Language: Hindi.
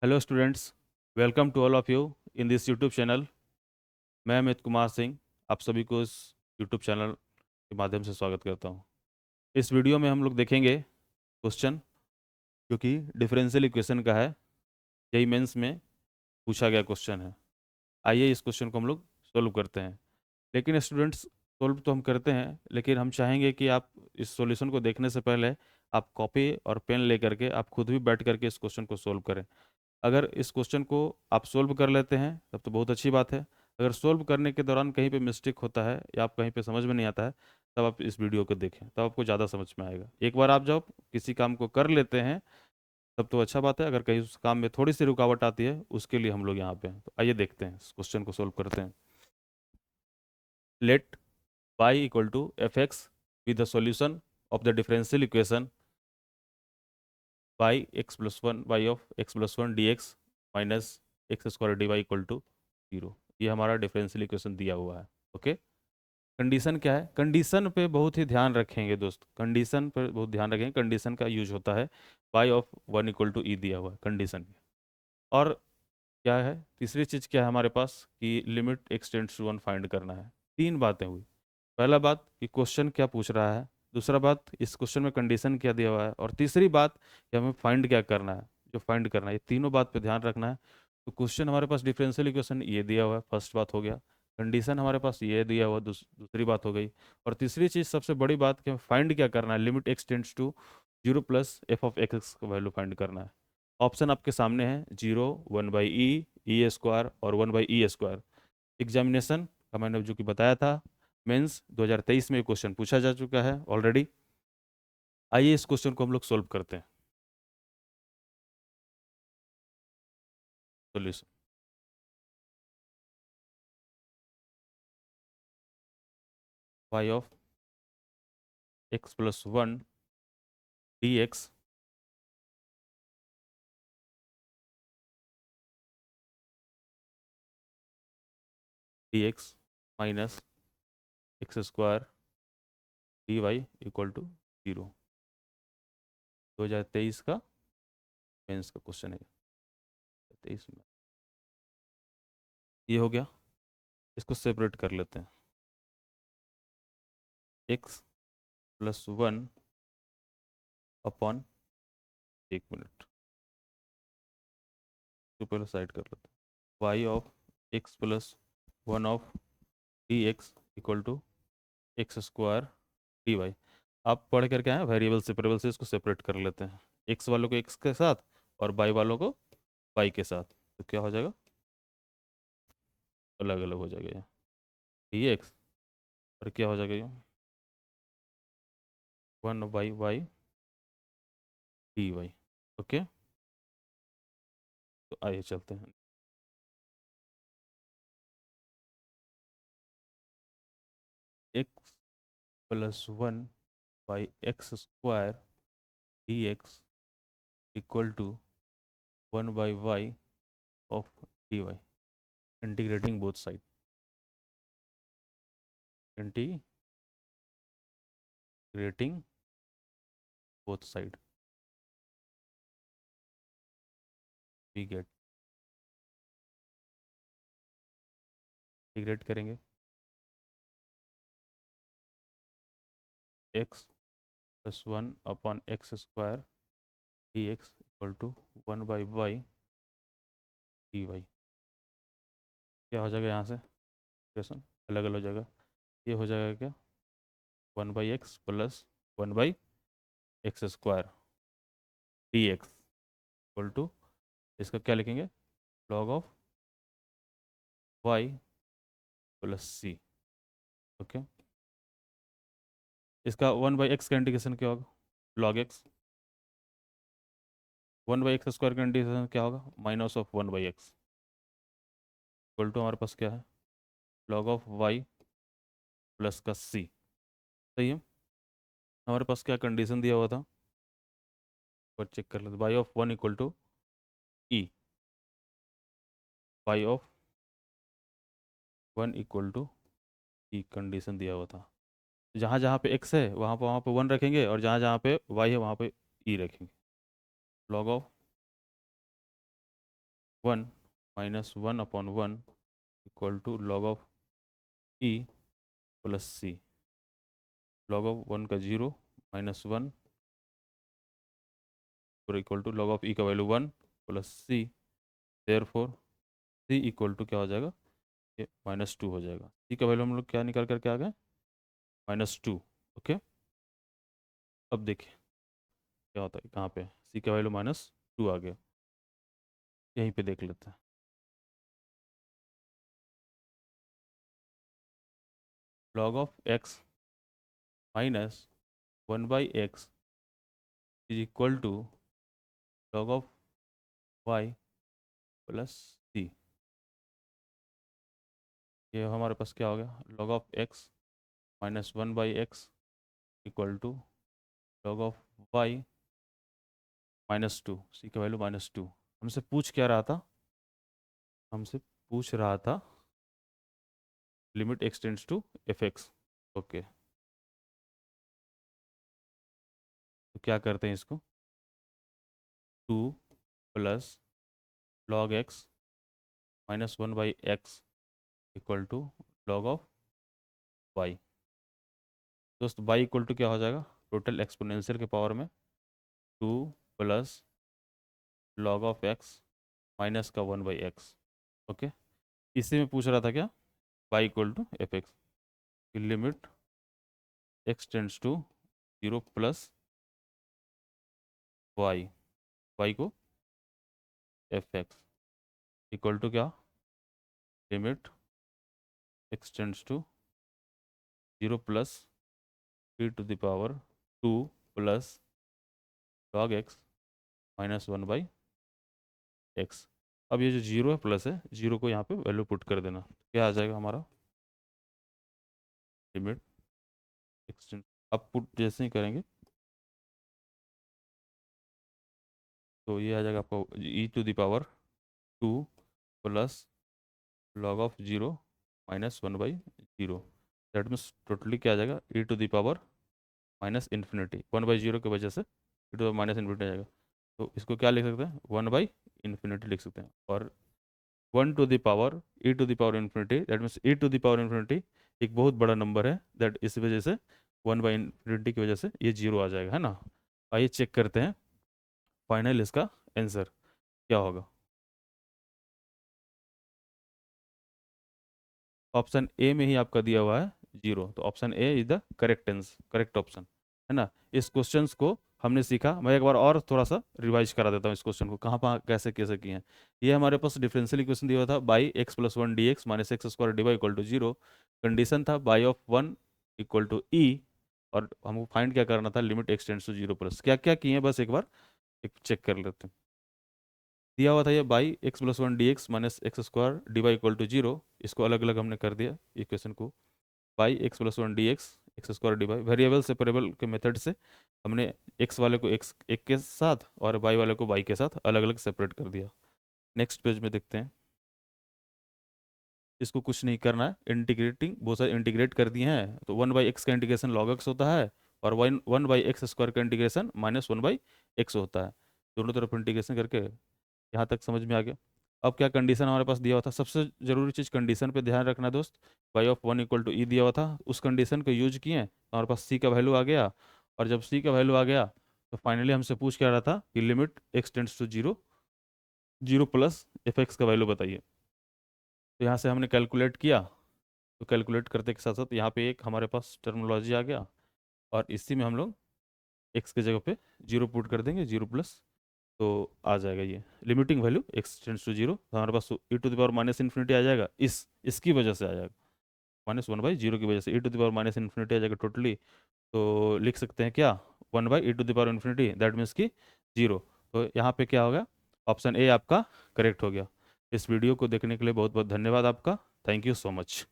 Hello students, welcome to all of you in this YouTube channel. मैं अमित कुमार सिंह आप सभी को इस यूट्यूब चैनल के माध्यम से स्वागत करता हूं। इस वीडियो में हम लोग देखेंगे क्वेश्चन जो कि डिफरेंशियल इक्वेशन का है। यही मेंस में पूछा गया क्वेश्चन है। आइए इस क्वेश्चन को हम लोग सोल्व करते हैं। लेकिन स्टूडेंट्स, सोल्व तो हम करते हैं, लेकिन हम चाहेंगे कि आप इस सॉल्यूशन को देखने से पहले आप कॉपी और पेन लेकर के आप खुद भी बैठ करके इस क्वेश्चन को सोल्व करें। अगर इस क्वेश्चन को आप सोल्व कर लेते हैं तब तो बहुत अच्छी बात है। अगर सोल्व करने के दौरान कहीं पे मिस्टेक होता है या आप कहीं पे समझ में नहीं आता है, तब आप इस वीडियो को देखें, तब आपको ज़्यादा समझ में आएगा। एक बार आप जब किसी काम को कर लेते हैं तब तो अच्छा बात है। अगर कहीं उस काम में थोड़ी सी रुकावट आती है, उसके लिए हम लोग यहाँ पे हैं। तो आइए देखते हैं, इस क्वेश्चन को सोल्व करते हैं। Let y equal to F X with the solution of the differential equation y x plus one y of x plus one D X minus X square D Y equal to zero. ये हमारा डिफरेंशियल इक्वेशन दिया हुआ है। ओके। कंडीशन क्या है? कंडीशन पे बहुत ही ध्यान रखेंगे दोस्त, कंडीशन पर बहुत ध्यान रखेंगे। कंडीशन का यूज होता है y of one equal to e दिया हुआ है कंडीशन में। और क्या है तीसरी चीज़, क्या है हमारे पास कि limit x tends to one find करना है। तीन बातें हुई। पहला बात कि क्वेश्चन क्या पूछ रहा है, दूसरा बात इस क्वेश्चन में कंडीशन क्या दिया हुआ है, और तीसरी बात कि हमें फाइंड क्या करना है। जो फाइंड करना है, ये तीनों बात पे ध्यान रखना है। तो क्वेश्चन हमारे पास डिफरेंशियल इक्वेशन ये दिया हुआ है, फर्स्ट बात हो गया। कंडीशन हमारे पास ये दिया हुआ, दूसरी बात हो गई। और तीसरी चीज़, सबसे बड़ी बात कि हमें फाइंड क्या करना है, limit x tends to zero plus f of x का वैल्यू फाइंड करना है। ऑप्शन आपके सामने है, zero, one by e square और one by e square. Examination का मैंने जो कि बताया था, मेंस 2023 में क्वेश्चन पूछा जा चुका है ऑलरेडी। आइए इस क्वेश्चन को हम लोग सोल्व करते हैं। Solution y of X plus one D X D X minus X square D Y equal to zero. 2023 का मेंस का क्वेश्चन है। 23 में ये हो गया। इसको सेपरेट कर लेते हैं। एक्स प्लस वन अपॉन, एक मिनट, तो पहले साइड कर लेते हैं। Y of X plus one of D x equal to X square D Y. आप पढ़ करके आए वेरिएबल सेपरेबल से इसको सेपरेट कर लेते हैं। एक्स वालों को एक्स के साथ और वाई वालों को वाई के साथ। तो क्या हो जाएगा? अलग अलग हो जाएगा ये डी एक्स। और क्या हो जाएगा ये? One by y d y. Okay. तो आइए चलते हैं। X plus one by x square D x equal to one by y of d y. Integrating both side, integrating both side, we get. Integrate करेंगे x plus one upon x square D x equal to one by y d y. क्या हो जाएगा यहाँ से? इक्वेशन अलग अलग हो जाएगा। ये हो जाएगा क्या? One by X plus one by x square D x equal to, इसका क्या लिखेंगे? Log of Y plus C. Okay. इसका वन बाई एक्स का इंटीग्रेशन क्या होगा? Log X. One by x square का इंटीग्रेशन क्या होगा? Minus of one by X equal to, हमारे पास क्या है? लॉग ऑफ वाई प्लस का सी। सही है। हमारे पास क्या कंडीशन दिया हुआ था? और चेक कर लेते। Y of one equal to E, Y of one equal to E condition दिया हुआ था। जहाँ जहाँ पे एक्स है वहाँ पे वन रखेंगे, और जहाँ जहाँ पे वाई है वहाँ पे ई रखेंगे। Log of 1 minus 1/1 equal to log of E plus C. Log of 1 का 0 माइनस 1 और equal to log of E का value 1 plus C. Therefore C equal to क्या हो जाएगा, ये -2 हो जाएगा। सी का वैल्यू हम लोग क्या निकाल करके आ गए, -2। ओके, अब देखिए क्या होता है, कहाँ पे सी का वैल्यू -2 आ गया, यहीं पे देख लेते हैं। Log of x minus 1/x is equal to log of Y plus C. ये हमारे पास क्या हो गया, log of x minus 1/x equal to log of y -2। C का वैल्यू -2। हमसे पूछ क्या रहा था, हमसे पूछ रहा था limit x tends to F x. Okay, तो क्या करते हैं इसको, 2 plus log x minus 1/x equal to log of y. दोस्त वाई इक्वल टू क्या हो जाएगा, टोटल एक्सपोनेंशियल के पावर में 2 plus log of x minus का 1/x। ओके, इसी में पूछ रहा था क्या, y equal to F x की limit x tends to 0 plus y, y को एफ एक्स इक्वल टू क्या, limit x tends to 0 plus e to the power 2 plus log x minus 1/x। अब ये जो जीरो है प्लस है, जीरो को यहाँ पे वैल्यू पुट कर देना, क्या आ जाएगा हमारा, लिमिट एक्सटेंड। अब पुट जैसे ही करेंगे तो ये आ जाएगा आपको e to the power 2 plus log of 0 minus 1/0। That means totally क्या आ जाएगा, e to the power minus infinity, 1/0 की वजह से e to the minus infinity आ जाएगा। तो इसको क्या लिख सकते हैं, 1/इन्फिनिटी लिख सकते हैं। और 1 to the power e to the power infinity, that means e to the power infinity एक बहुत बड़ा नंबर है, दैट इस वजह से 1/इन्फिनिटी की वजह से ये जीरो आ जाएगा, है ना। आइए चेक करते हैं फाइनल इसका आंसर क्या होगा। ऑप्शन ए में ही आपका दिया हुआ है जीरो, तो option A is the correct answer, correct option, है ना। इस क्वेश्चंस को हमने सीखा, मैं एक बार और थोड़ा सा रिवाइज करा देता हूँ इस क्वेश्चन को, कहाँ कहाँ कैसे कैसे किए हैं। ये हमारे पास डिफरेंशियल इक्वेशन दिया हुआ था, Y X plus 1 D X minus X square D Y equal to 0। Condition था Y of 1 equal to E, और हमको फाइंड क्या करना था, limit x tends to 0 plus. क्या क्या किए हैं बस एक बार एक चेक कर लेते हैं। दिया हुआ था ये Y X plus 1 D X minus X square D Y equal to 0, इसको अलग अलग हमने कर दिया इक्वेशन को। Y X plus 1 D X X square D Y, variable separable के मेथड से हमने एक्स वाले को एक्स एक के साथ और वाई वाले को वाई के साथ अलग अलग सेपरेट कर दिया। नेक्स्ट पेज में देखते हैं, इसको कुछ नहीं करना है, इंटीग्रेटिंग बहुत सारे इंटीग्रेट कर दिए हैं, तो 1/x का इंटीग्रेशन log x होता है, और 1/x स्क्वायर का इंटीग्रेशन -1/x होता है। दोनों तरफ इंटीग्रेशन करके यहाँ तक समझ में आ गया। अब क्या कंडीशन हमारे पास दिया हुआ था, सबसे जरूरी चीज़ कंडीशन पे ध्यान रखना दोस्त। y of 1 equal to e दिया हुआ था, उस कंडीशन को यूज किए तो हमारे पास c का वैल्यू आ गया। और जब c का वैल्यू आ गया तो फाइनली हमसे पूछ क्या रहा था कि limit x tends to 0, 0 plus F X का वैल्यू बताइए। तो यहाँ से हमने कैलकुलेट किया, तो कैलकुलेट करते के साथ साथ यहाँ पे एक हमारे पास टर्मिनोलॉजी आ गया, और इसी में हम लोग x के जगह पे 0 पुट कर देंगे, 0 प्लस, तो आ जाएगा ये limiting value x tends to 0, तो हमारे पास e to the power minus infinity आ जाएगा, इसकी वजह से आ जाएगा, -1/0 की वजह से e to the power minus infinity आ जाएगा टोटली। तो लिख सकते हैं क्या, 1/e to the power infinity, that means कि 0। तो यहाँ पे क्या होगा, ऑप्शन ए आपका करेक्ट हो गया। इस वीडियो को देखने के लिए बहुत बहुत धन्यवाद आपका, थैंक यू सो मच।